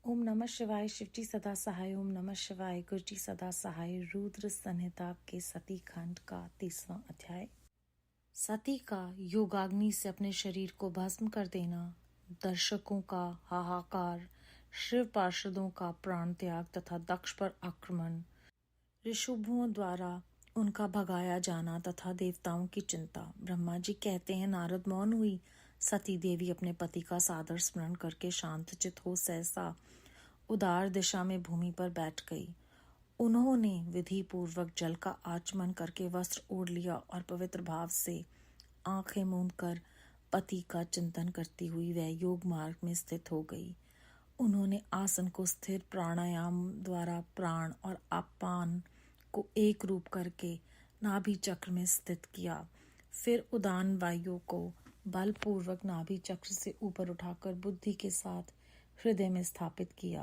ओम नमः शिवाय। शिवजी सदा सहाय। ओम नमः शिवाय। गुरुजी सदा सहाय। रुद्र संहिता के सती खंड का 30वां अध्याय। सती का योगाग्नि से अपने शरीर को भस्म कर देना, दर्शकों का हाहाकार, शिव पार्षदों का प्राण त्याग तथा दक्ष पर आक्रमण, ऋषभुओं द्वारा उनका भगाया जाना तथा देवताओं की चिंता। ब्रह्मा जी कहते हैं, नारद मौन हुई। सती देवी अपने पति का सादर स्मरण करके शांतचित हो सहसा उदार दिशा में भूमि पर बैठ गई। उन्होंने विधि पूर्वक जल का आचमन करके वस्त्र ओढ़ लिया और पवित्र भाव से आंखें मूंद कर पति का चिंतन करती हुई वह योग मार्ग में स्थित हो गई। उन्होंने आसन को स्थिर प्राणायाम द्वारा प्राण और अपान को एक रूप करके नाभि चक्र में स्थित किया। फिर उदान वायु को बलपूर्वक नाभि चक्र से ऊपर उठाकर बुद्धि के साथ हृदय में स्थापित किया।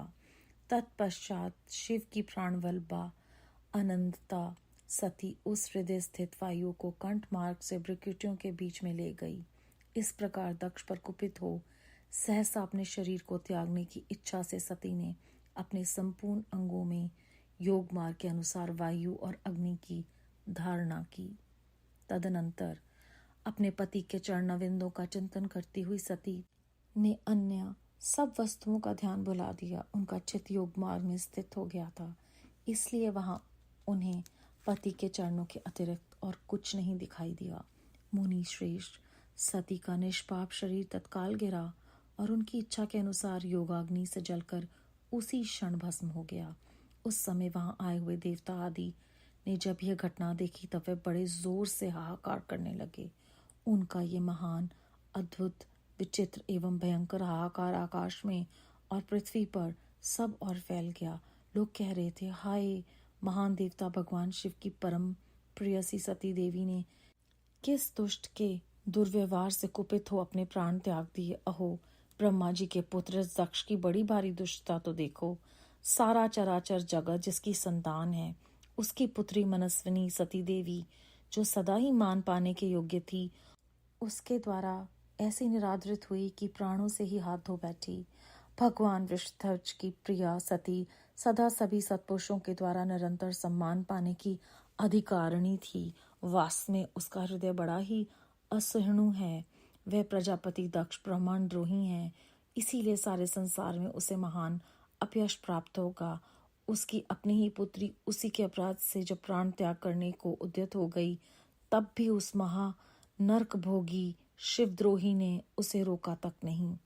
तत्पश्चात शिव की प्राणवल्लभा अनंतता सती उस हृदय स्थित वायु को कंठ मार्ग से भ्रुकुटियों के बीच में ले गई। इस प्रकार दक्ष पर कुपित हो सहसा अपने शरीर को त्यागने की इच्छा से सती ने अपने संपूर्ण अंगों में योग मार्ग के अनुसार वायु और अग्नि की धारणा की। तदनंतर अपने पति के चरणविंदों का चिंतन करती हुई सती ने अन्य सब वस्तुओं का ध्यान भुला दिया। उनका चित्त योग मार्ग में स्थित हो गया था, इसलिए वहां उन्हें पति के चरणों के अतिरिक्त और कुछ नहीं दिखाई दिया। मुनि श्रेष्ठ, सती का निष्पाप शरीर तत्काल गिरा और उनकी इच्छा के अनुसार योगाग्नि से जलकर उसी क्षण भस्म हो गया। उस समय वहां आए हुए देवता आदि ने जब यह घटना देखी तब वे बड़े जोर से हाहाकार करने लगे। उनका ये महान, अद्भुत, विचित्र एवं भयंकर हाहाकार आकाश में और पृथ्वी पर सब और फैल गया। लोग कह रहे थे, हाय, महान देवता भगवान शिव की परम प्रियसी सती देवी ने किस दुष्ट के दुर्व्यवहार से कुपित हो अपने प्राण त्याग दिए। अहो, ब्रह्मा जी के पुत्र दक्ष की बड़ी भारी दुष्टता तो देखो। सारा चराचर जगत जिसकी संतान है, उसकी पुत्री मनस्विनी सती देवी जो सदा ही मान पाने के योग्य थी, उसके द्वारा ऐसी निरादरित हुई कि प्राणों से ही हाथ धो बैठी। भगवान वृषध्वज की प्रिया सती सदा सभी सत्पुरुषों के द्वारा निरंतर सम्मान पाने की अधिकारिणी थी। वास्तव में उसका हृदय बड़ा ही असहिष्णु है। वह प्रजापति दक्ष ब्रह्मांड द्रोही है, इसीलिए सारे संसार में उसे महान अपयश प्राप्त होगा। उसकी अपनी ही पुत्री उसी के अपराध से जब प्राण त्याग करने को उद्यत हो गई, तब भी उस महा नरक भोगी शिवद्रोही ने उसे रोका तक नहीं।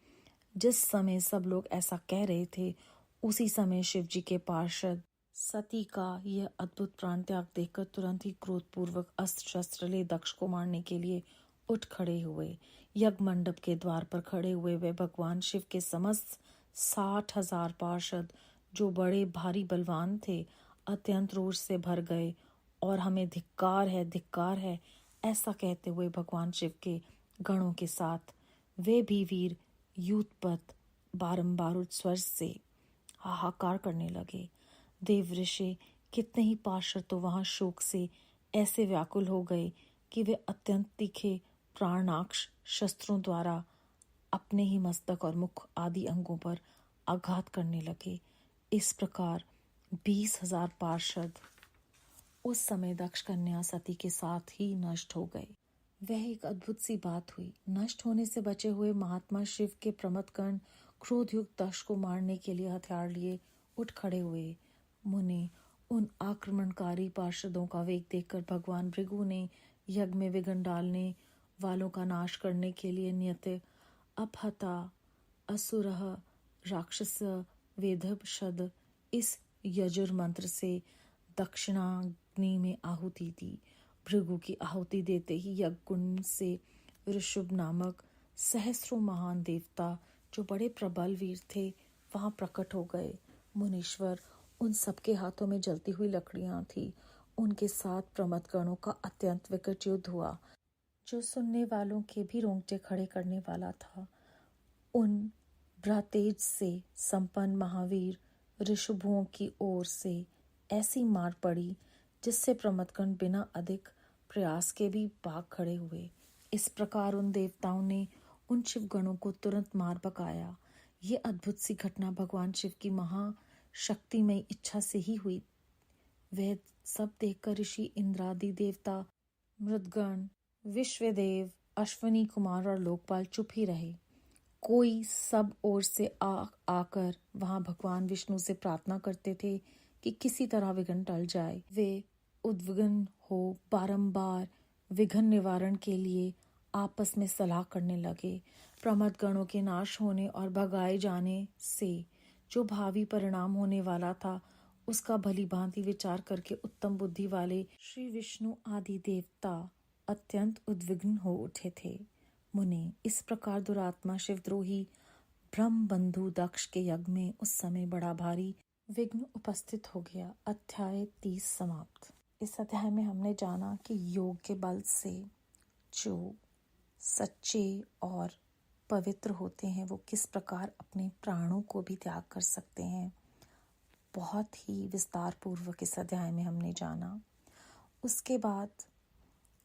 जिस समय सब लोग ऐसा कह रहे थे, उसी समय शिवजी के पार्षद सती का यह अद्भुत प्राण त्याग देखकर तुरंत ही क्रोधपूर्वक अस्त्र शस्त्र ले दक्ष को मारने के लिए उठ खड़े हुए। यज्ञ मंडप के द्वार पर खड़े हुए वे भगवान शिव के समस्त 60,000 पार्षद, जो बड़े भारी बलवान थे, अत्यंत रोष से भर गए और हमें धिक्कार है ऐसा कहते हुए भगवान शिव के गणों के साथ वे भी वीर युद्धपत बारंबार स्वर से हाहाकार करने लगे। देव ऋषि कितने ही पार्षद तो वहां शोक से ऐसे व्याकुल हो गए कि वे अत्यंत तीखे प्राणाक्ष शस्त्रों द्वारा अपने ही मस्तक और मुख आदि अंगों पर आघात करने लगे। इस प्रकार 20,000 पार्षद उस समय दक्ष कन्या सती के साथ ही नष्ट हो गए। वह एक अद्भुत सी बात हुई। नष्ट होने से बचे हुए महात्मा शिव के प्रमथगण क्रोधयुक्त दक्ष को मारने के लिए हथियार लिए उठ खड़े हुए। मुने उन आक्रमणकारी पार्षदों का वेग देखकर भगवान भृगु ने यज्ञ में विघ्न डालने वालों का नाश करने के लिए नियत अपहता असुरः राक्षस वेदभषद इस यजुर मंत्र से दक्षिणाग्नि में आहुति दी। भृगु की आहुति देते ही यज्ञ कुंड से ऋषभ नामक सहस्रों महान देवता, जो बड़े प्रबल वीर थे, वहां प्रकट हो गए। मुनीश्वर, उन सबके हाथों में जलती हुई लकड़ियां थी। उनके साथ प्रमथगणों का अत्यंत विकट युद्ध हुआ, जो सुनने वालों के भी रोंगटे खड़े करने वाला था। उन भ्रातेज से संपन्न महावीर ऋषभुओं की ओर से ऐसी मार पड़ी जिससे प्रमथगण बिना अधिक प्रयास के भी भाग खड़े हुए। इस प्रकार उन देवताओं ने उन शिवगणों को तुरंत मार भगाया। ये अद्भुत सी घटना भगवान शिव की महाशक्तिमय इच्छा से ही हुई। वह सब देखकर ऋषि इंद्रादि देवता, मृदगण, विश्वदेव, अश्वनी कुमार और लोकपाल चुप ही रहे। कोई सब ओर से आकर वहां भगवान विष्णु से प्रार्थना करते थे कि किसी तरह विघ्न टल जाए। वे उद्विग्न हो बारंबार विघ्न निवारण के लिए आपस में सलाह करने लगे। प्रमद गणों के नाश होने और भगाए जाने से जो भावी परिणाम होने वाला था, उसका भली भांति विचार करके उत्तम बुद्धि वाले श्री विष्णु आदि देवता अत्यंत उद्विग्न हो उठे थे। मुने, इस प्रकार दुरात्मा शिवद्रोही ब्रह्म बंधु दक्ष के यज्ञ में उस समय बड़ा भारी विघ्न उपस्थित हो गया। अध्याय 30 समाप्त। इस अध्याय में हमने जाना कि योग के बल से जो सच्चे और पवित्र होते हैं वो किस प्रकार अपने प्राणों को भी त्याग कर सकते हैं। बहुत ही विस्तार पूर्वक इस अध्याय में हमने जाना। उसके बाद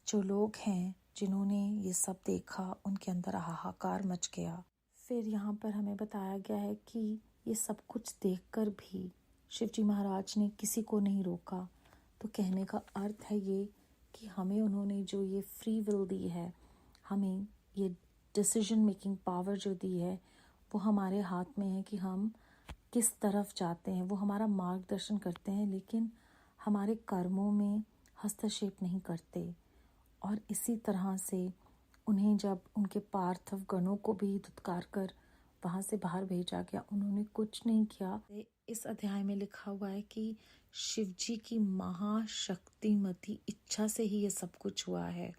जो लोग हैं जिन्होंने ये सब देखा, उनके अंदर हाहाकार मच गया। फिर यहाँ पर हमें बताया गया है कि ये सब कुछ देखकर भी शिवजी महाराज ने किसी को नहीं रोका। तो कहने का अर्थ है ये कि हमें उन्होंने जो ये फ्री विल दी है, हमें ये डिसीजन मेकिंग पावर जो दी है, वो हमारे हाथ में है कि हम किस तरफ जाते हैं। वो हमारा मार्गदर्शन करते हैं, लेकिन हमारे कर्मों में हस्तक्षेप नहीं करते। और इसी तरह से उन्हें जब उनके पार्थिव गणों को भी धुतकार कर वहाँ से बाहर भेजा गया, उन्होंने कुछ नहीं किया। इस अध्याय में लिखा हुआ है कि शिवजी की महाशक्तिमती इच्छा से ही ये सब कुछ हुआ है।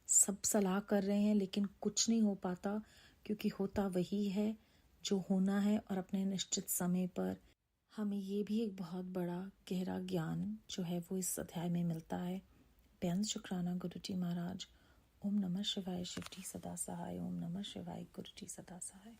सब सलाह कर रहे हैं लेकिन कुछ नहीं हो पाता, क्योंकि होता वही है जो होना है और अपने निश्चित समय पर। हमें ये भी एक बहुत बड़ा गहरा ज्ञान जो है वो इस अध्याय में मिलता है। बेअंत शुक्राना गुरुजी महाराज। ओम नमः शिवाय। शिवजी सदा सहाय। ओम नमः शिवाय। गुरुजी सदा सहाय।